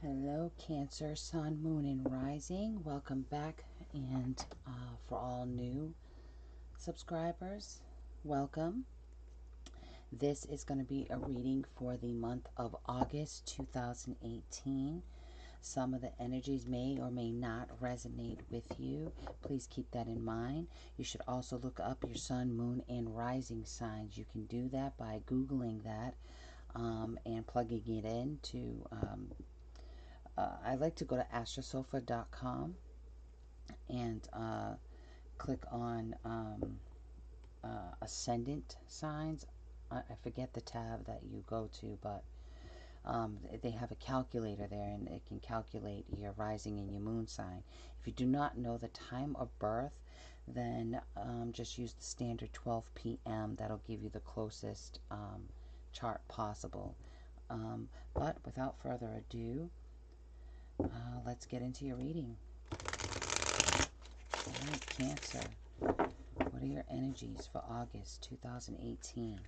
Hello, Cancer, Sun, Moon, and Rising. Welcome back. And for all new subscribers, welcome. This is going to be a reading for the month of August 2018. Some of the energies may or may not resonate with you. Please keep that in mind. You should also look up your Sun, Moon, and Rising signs. You can do that by Googling that and plugging it into... I like to go to astrosofa.com and click on ascendant signs. I forget the tab that you go to, but they have a calculator there, and it can calculate your rising and your moon sign. If you do not know the time of birth, then just use the standard 12 p.m. That'll give you the closest chart possible. But without further ado, let's get into your reading. All right, Cancer. What are your energies for August 2018?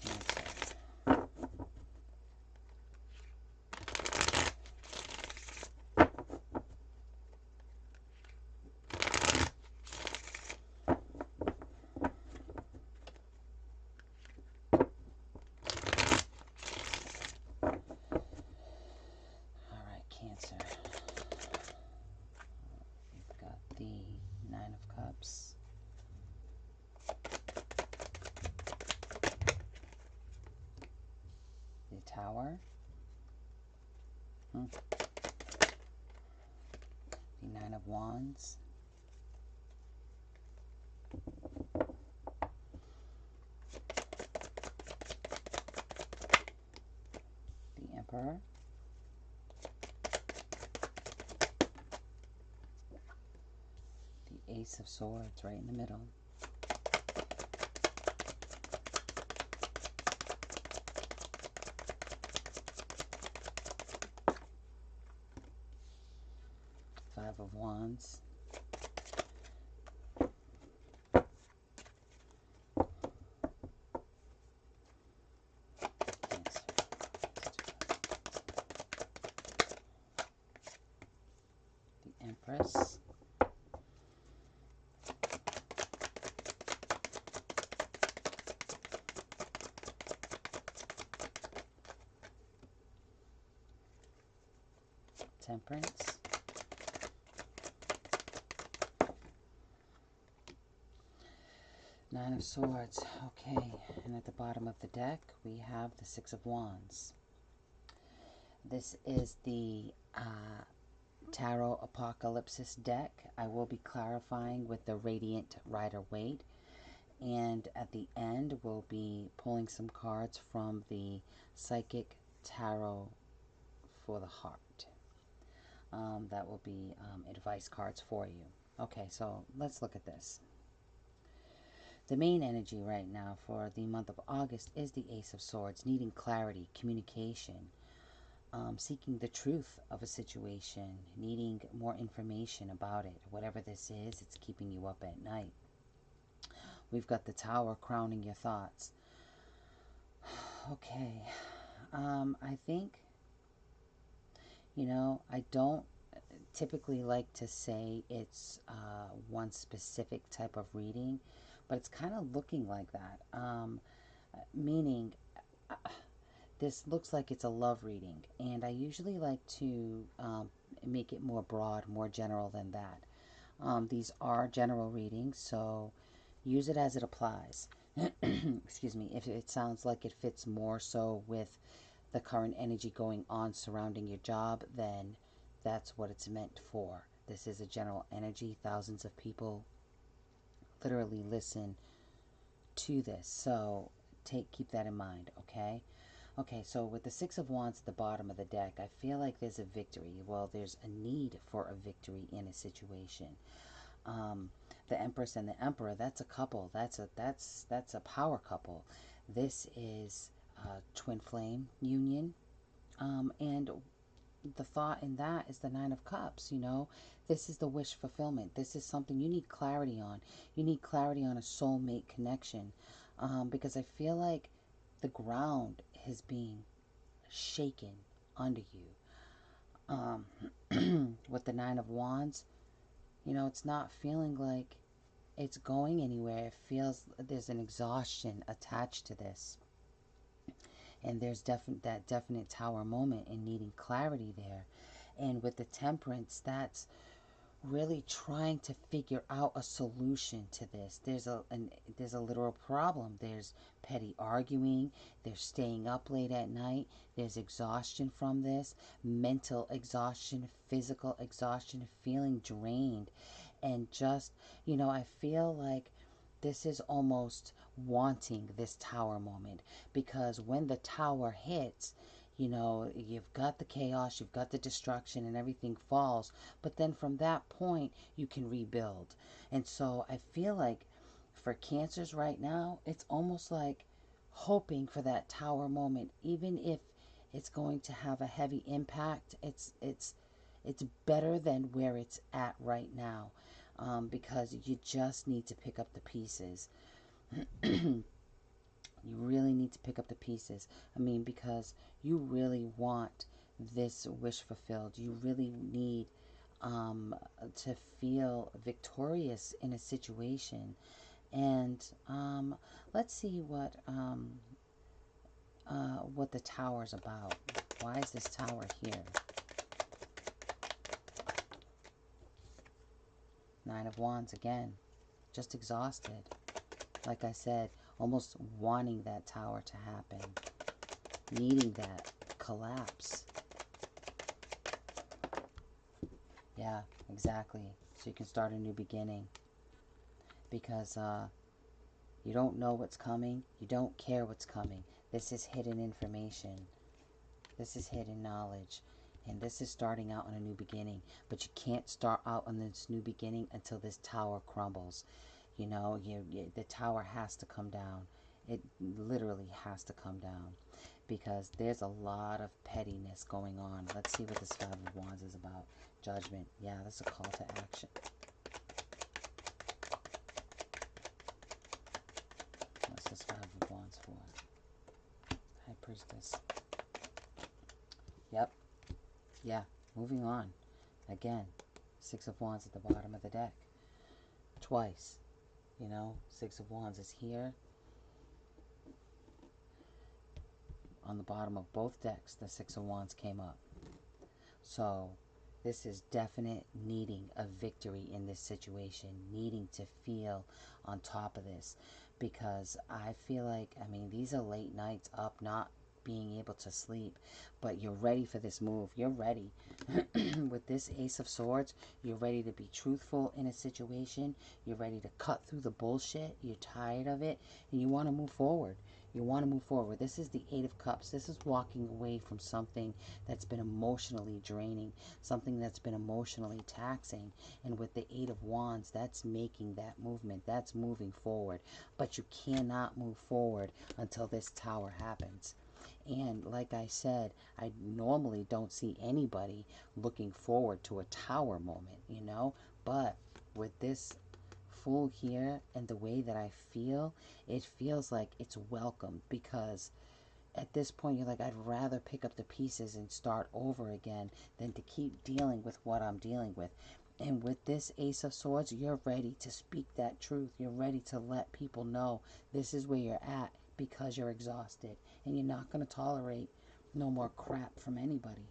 Cancer. Cancer. We've got the Nine of Cups, the Tower, the Nine of Wands, the Emperor, the Ace of Swords right in the middle, Five of Wands, the Empress, Temperance, Nine of Swords. Okay, and at the bottom of the deck we have the Six of Wands. This is the Tarot Apocalypsis deck. I will be clarifying with the Radiant Rider-Waite, and at the end we'll be pulling some cards from the Psychic Tarot for the Heart. That will be advice cards for you. Okay, so let's look at this. The main energy right now for the month of August is the Ace of Swords, needing clarity, communication, seeking the truth of a situation, needing more information about it. Whatever this is, it's keeping you up at night. We've got the Tower crowning your thoughts. Okay, I think, I don't typically like to say it's one specific type of reading, but it's kind of looking like that, meaning this looks like it's a love reading, and I usually like to make it more broad, more general than that. These are general readings, so use it as it applies. Excuse me, if it sounds like it fits more so with the current energy going on surrounding your job, then that's what it's meant for. This is a general energy. Thousands of people literally listen to this, so keep that in mind, okay? Okay, so with the Six of Wands at the bottom of the deck, I feel like there's a victory. Well, there's a need for a victory in a situation. The Empress and the Emperor, that's a couple. That's a power couple. This is a twin flame union. And the thought in that is the Nine of Cups, This is the wish fulfillment. This is something you need clarity on. You need clarity on a soulmate connection. Because I feel like the ground is being shaken under you. With the Nine of Wands, it's not feeling like it's going anywhere. It feels there's an exhaustion attached to this. And there's that definite Tower moment in needing clarity there. And with the Temperance, that's really trying to figure out a solution to this. There's a literal problem. There's petty arguing, there's staying up late at night, there's exhaustion from this, mental exhaustion, physical exhaustion, feeling drained. And just, I feel like this is almost wanting this Tower moment, because when the Tower hits, you've got the chaos, you've got the destruction, and everything falls. But then from that point, you can rebuild. And so I feel like for Cancers right now, it's almost like hoping for that Tower moment, even if it's going to have a heavy impact. It's better than where it's at right now, because you just need to pick up the pieces. You really need to pick up the pieces. I mean, because you really want this wish fulfilled. You really need to feel victorious in a situation. And let's see what the Tower's about. Why is this Tower here? Nine of Wands again. Just exhausted. Like I said, almost wanting that Tower to happen. Needing that collapse. Yeah, exactly. So you can start a new beginning. Because you don't know what's coming. You don't care what's coming. This is hidden information. This is hidden knowledge. And this is starting out on a new beginning. But you can't start out on this new beginning until this Tower crumbles. The Tower has to come down. It literally has to come down, because there's a lot of pettiness going on. Let's see what this Five of Wands is about. Judgment. Yeah, that's a call to action. What's this Five of Wands for? High Priestess. Yep. Yeah, moving on. Again, Six of Wands at the bottom of the deck. Twice. Six of Wands is here. On the bottom of both decks, the Six of Wands came up. So this is definite needing a victory in this situation, needing to feel on top of this, because I feel like, these are late nights up, not being able to sleep, but you're ready for this move. You're ready. With this Ace of Swords, you're ready to be truthful in a situation. You're ready to cut through the bullshit. You're tired of it, and you want to move forward. You want to move forward. This is the Eight of Cups. This is walking away from something that's been emotionally draining, something that's been emotionally taxing. And with the Eight of Wands, that's making that movement. That's moving forward. But you cannot move forward until this Tower happens. And like I said, I normally don't see anybody looking forward to a Tower moment, but with this Fool here and the way that I feel, it feels like it's welcomed, because at this point you're like, I'd rather pick up the pieces and start over again than to keep dealing with what I'm dealing with. And with this Ace of Swords, you're ready to speak that truth. You're ready to let people know this is where you're at, because you're exhausted and you're not going to tolerate no more crap from anybody.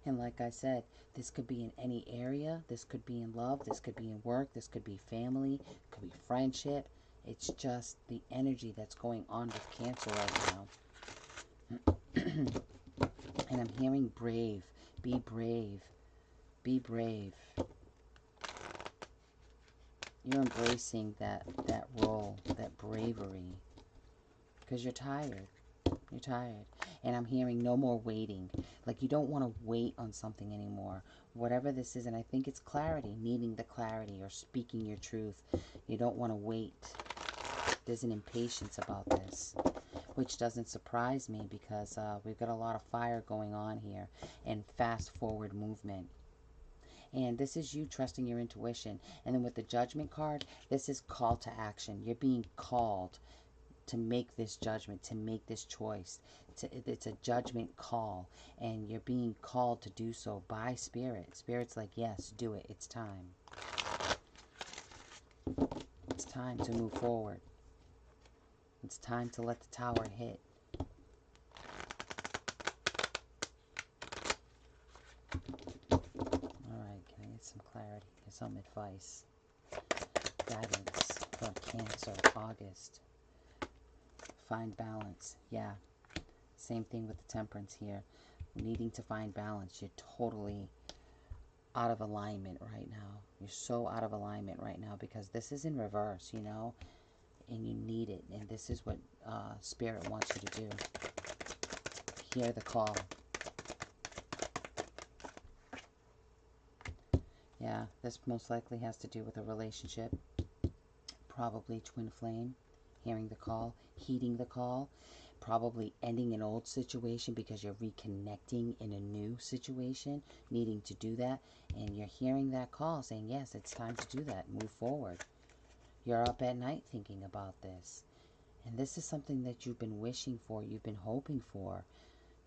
And like I said, this could be in any area. This could be in love. This could be in work. This could be family. It could be friendship. It's just the energy that's going on with Cancer right now. And I'm hearing brave. Be brave. Be brave. You're embracing that role, that bravery, because you're tired. You're tired. And I'm hearing no more waiting. Like, you don't want to wait on something anymore. Whatever this is, and I think it's clarity, needing the clarity or speaking your truth. You don't want to wait. There's an impatience about this, which doesn't surprise me, because we've got a lot of fire going on here and fast forward movement. And this is you trusting your intuition. And then with the Judgment card, this is call to action. You're being called. to make this judgment, to make this choice. It's a judgment call, and you're being called to do so by Spirit. Spirit's like, yes, do it. It's time. It's time to move forward. It's time to let the tower hit. Alright, can I get some clarity? Get some advice. Guidance for Cancer, August. Find balance. Yeah. Same thing with the Temperance here. Needing to find balance. You're totally out of alignment right now. You're so out of alignment right now because this is in reverse, you know, and you need it. And this is what Spirit wants you to do. Hear the call. Yeah, this most likely has to do with a relationship. Probably twin flame. Hearing the call, heeding the call. Probably ending an old situation because you're reconnecting in a new situation, needing to do that. And you're hearing that call saying, yes, it's time to do that. Move forward. You're up at night thinking about this. And this is something that you've been wishing for, you've been hoping for,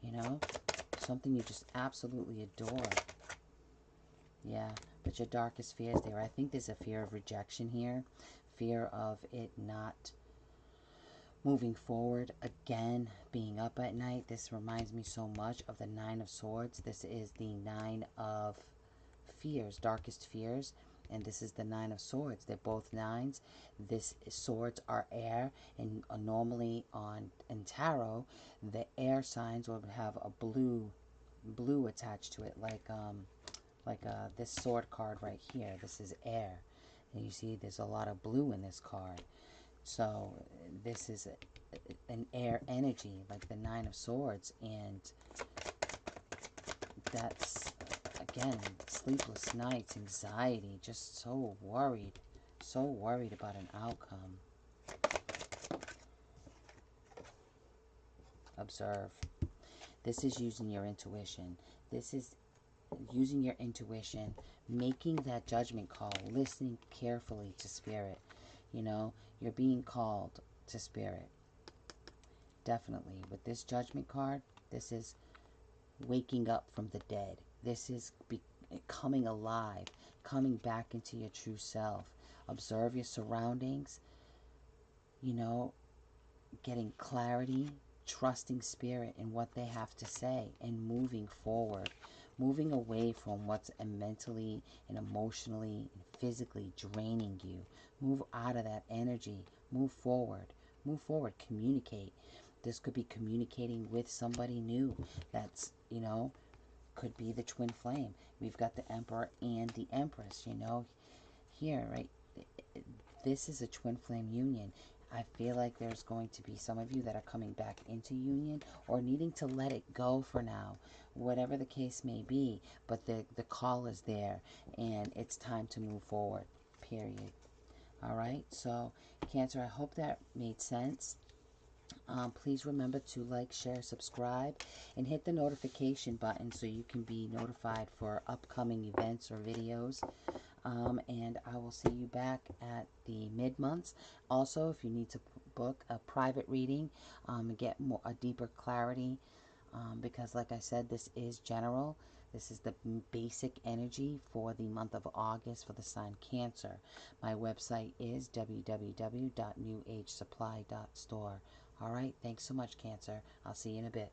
you know, something you just absolutely adore. Yeah, but your darkest fears there. I think there's a fear of rejection here, fear of it not moving forward. Again, being up at night, this reminds me so much of the Nine of Swords. This is the Nine of Fears, darkest fears. And this is the Nine of Swords. They're both nines. This swords are air, and normally in tarot, the air signs would have a blue attached to it, like this sword card right here. This is air, and you see there's a lot of blue in this card. So this is an air energy, like the Nine of Swords, and that's, again, sleepless nights, anxiety, just so worried about an outcome. Observe. This is using your intuition. This is using your intuition, making that judgment call, listening carefully to Spirit. You know, you're being called to Spirit. Definitely. With this judgment card, this is waking up from the dead. This is coming alive, coming back into your true self. Observe your surroundings, you know, getting clarity, trusting Spirit in what they have to say, and moving forward, moving away from what's mentally and emotionally and physically draining you. Move out of that energy. Move forward. Move forward. Communicate. This could be communicating with somebody new. That's, you know, could be the twin flame. We've got the Emperor and the Empress, you know, here, right? This is a twin flame union. I feel like there's going to be some of you that are coming back into union or needing to let it go for now, whatever the case may be. But the call is there, and it's time to move forward, period. All right, so Cancer, I hope that made sense. Please remember to like, share, subscribe, and hit the notification button so you can be notified for upcoming events or videos. And I will see you back at the mid-months. Also, if you need to book a private reading and get a deeper clarity, because like I said, this is general. This is the basic energy for the month of August for the sign Cancer. My website is www.newagesupply.store. All right, thanks so much, Cancer. I'll see you in a bit.